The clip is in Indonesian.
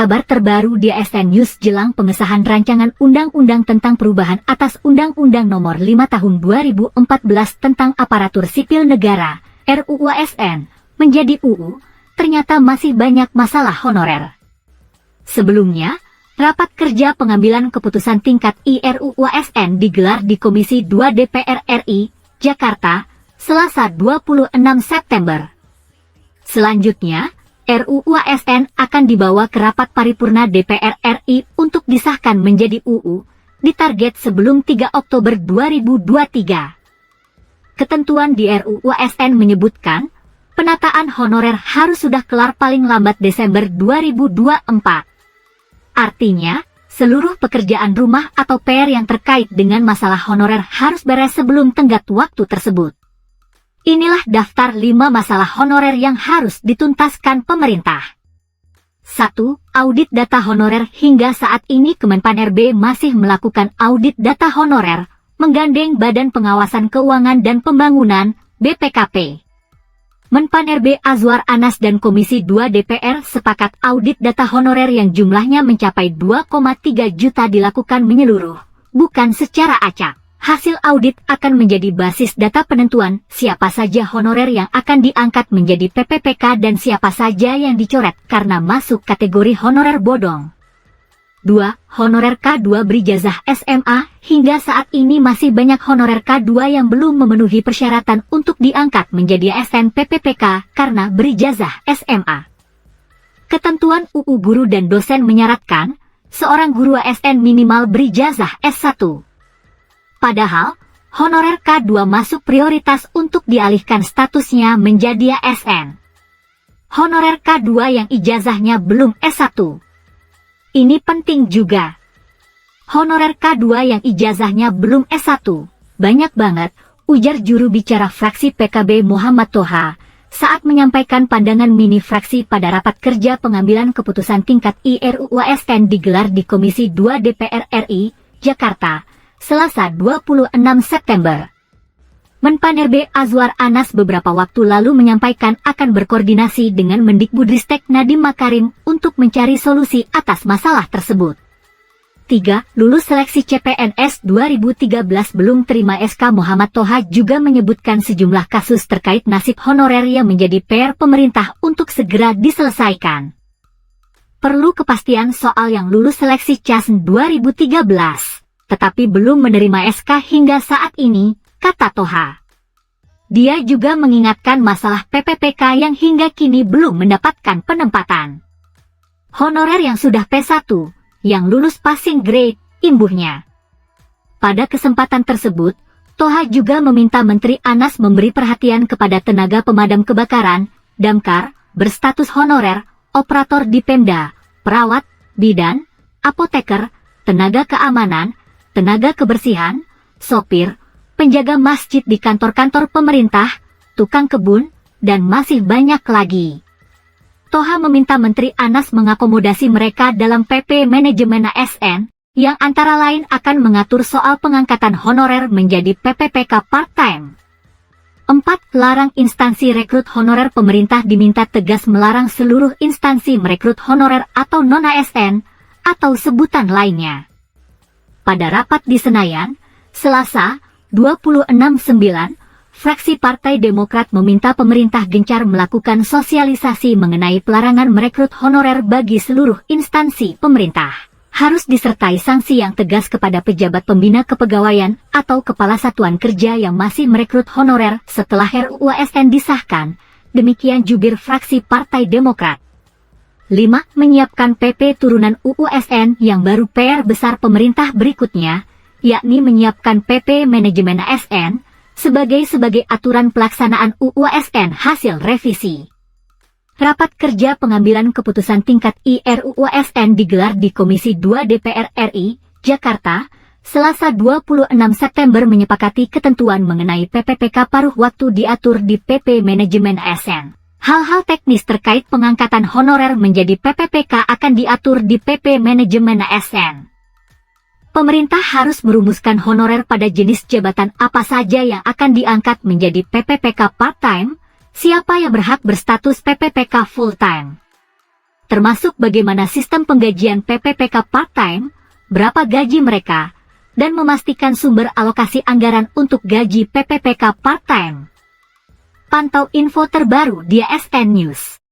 kabar terbaru di ASN News jelang pengesahan rancangan Undang-Undang tentang perubahan atas Undang-Undang Nomor 5 Tahun 2014 tentang Aparatur Sipil Negara, RUU ASN, menjadi UU, ternyata masih banyak masalah honorer. Sebelumnya, rapat kerja pengambilan keputusan tingkat RUU ASN digelar di Komisi 2 DPR RI, Jakarta, Selasa 26 September. Selanjutnya, RUU ASN akan dibawa ke rapat paripurna DPR RI untuk disahkan menjadi UU, ditarget sebelum 3 Oktober 2023. Ketentuan di RUU ASN menyebutkan, penataan honorer harus sudah kelar paling lambat Desember 2024. Artinya, seluruh pekerjaan rumah atau PR yang terkait dengan masalah honorer harus beres sebelum tenggat waktu tersebut. Inilah daftar 5 masalah honorer yang harus dituntaskan pemerintah. 1. Audit data honorer. Hingga saat ini Kemenpan-RB masih melakukan audit data honorer, menggandeng Badan Pengawasan Keuangan dan Pembangunan, BPKP. Menpan-RB Azwar Anas dan Komisi 2 DPR sepakat audit data honorer yang jumlahnya mencapai 2,3 juta dilakukan menyeluruh, bukan secara acak. Hasil audit akan menjadi basis data penentuan siapa saja honorer yang akan diangkat menjadi PPPK dan siapa saja yang dicoret karena masuk kategori honorer bodong. 2. Honorer K2 berijazah SMA. Hingga saat ini masih banyak honorer K2 yang belum memenuhi persyaratan untuk diangkat menjadi ASN PPPK karena berijazah SMA. Ketentuan UU Guru dan Dosen menyaratkan, seorang guru ASN minimal berijazah S1. Padahal, honorer K2 masuk prioritas untuk dialihkan statusnya menjadi ASN. Honorer K2 yang ijazahnya belum S1. Ini penting juga. Honorer K2 yang ijazahnya belum S1, banyak banget, ujar juru bicara fraksi PKB Muhammad Toha, saat menyampaikan pandangan mini fraksi pada rapat kerja pengambilan keputusan tingkat RUU ASN digelar di Komisi 2 DPR RI, Jakarta, Selasa 26 September. Menpan-RB Azwar Anas beberapa waktu lalu menyampaikan akan berkoordinasi dengan Mendikbudristek Nadiem Makarim untuk mencari solusi atas masalah tersebut. 3. Lulus seleksi CPNS 2013 belum terima SK. Muhammad Toha juga menyebutkan sejumlah kasus terkait nasib honorer yang menjadi PR pemerintah untuk segera diselesaikan. Perlu kepastian soal yang lulus seleksi CASN 2013. Tetapi belum menerima SK hingga saat ini, kata Toha. Dia juga mengingatkan masalah PPPK yang hingga kini belum mendapatkan penempatan. Honorer yang sudah P1, yang lulus passing grade, imbuhnya. Pada kesempatan tersebut, Toha juga meminta Menteri Anas memberi perhatian kepada tenaga pemadam kebakaran, damkar, berstatus honorer, operator di Pemda, perawat, bidan, apoteker, tenaga keamanan, tenaga kebersihan, sopir, penjaga masjid di kantor-kantor pemerintah, tukang kebun, dan masih banyak lagi. Toha meminta Menteri Anas mengakomodasi mereka dalam PP Manajemen ASN, yang antara lain akan mengatur soal pengangkatan honorer menjadi PPPK part-time. 4. Larang instansi rekrut honorer. Pemerintah diminta tegas melarang seluruh instansi merekrut honorer atau non-ASN, atau sebutan lainnya. Pada rapat di Senayan, Selasa, 26/9, fraksi Partai Demokrat meminta pemerintah gencar melakukan sosialisasi mengenai pelarangan merekrut honorer bagi seluruh instansi pemerintah. Harus disertai sanksi yang tegas kepada pejabat pembina kepegawaian atau kepala satuan kerja yang masih merekrut honorer setelah RUU ASN disahkan, demikian jubir fraksi Partai Demokrat. 5. Menyiapkan PP turunan UU ASN yang baru. PR besar pemerintah berikutnya, yakni menyiapkan PP Manajemen ASN, sebagai aturan pelaksanaan UU ASN hasil revisi. Rapat kerja pengambilan keputusan tingkat RUU ASN digelar di Komisi 2 DPR RI, Jakarta, Selasa 26 September menyepakati ketentuan mengenai PPPK paruh waktu diatur di PP Manajemen ASN. Hal-hal teknis terkait pengangkatan honorer menjadi PPPK akan diatur di PP Manajemen ASN. Pemerintah harus merumuskan honorer pada jenis jabatan apa saja yang akan diangkat menjadi PPPK part-time, siapa yang berhak berstatus PPPK full-time. termasuk bagaimana sistem penggajian PPPK part-time, berapa gaji mereka, dan memastikan sumber alokasi anggaran untuk gaji PPPK part-time. Pantau info terbaru di ASN News.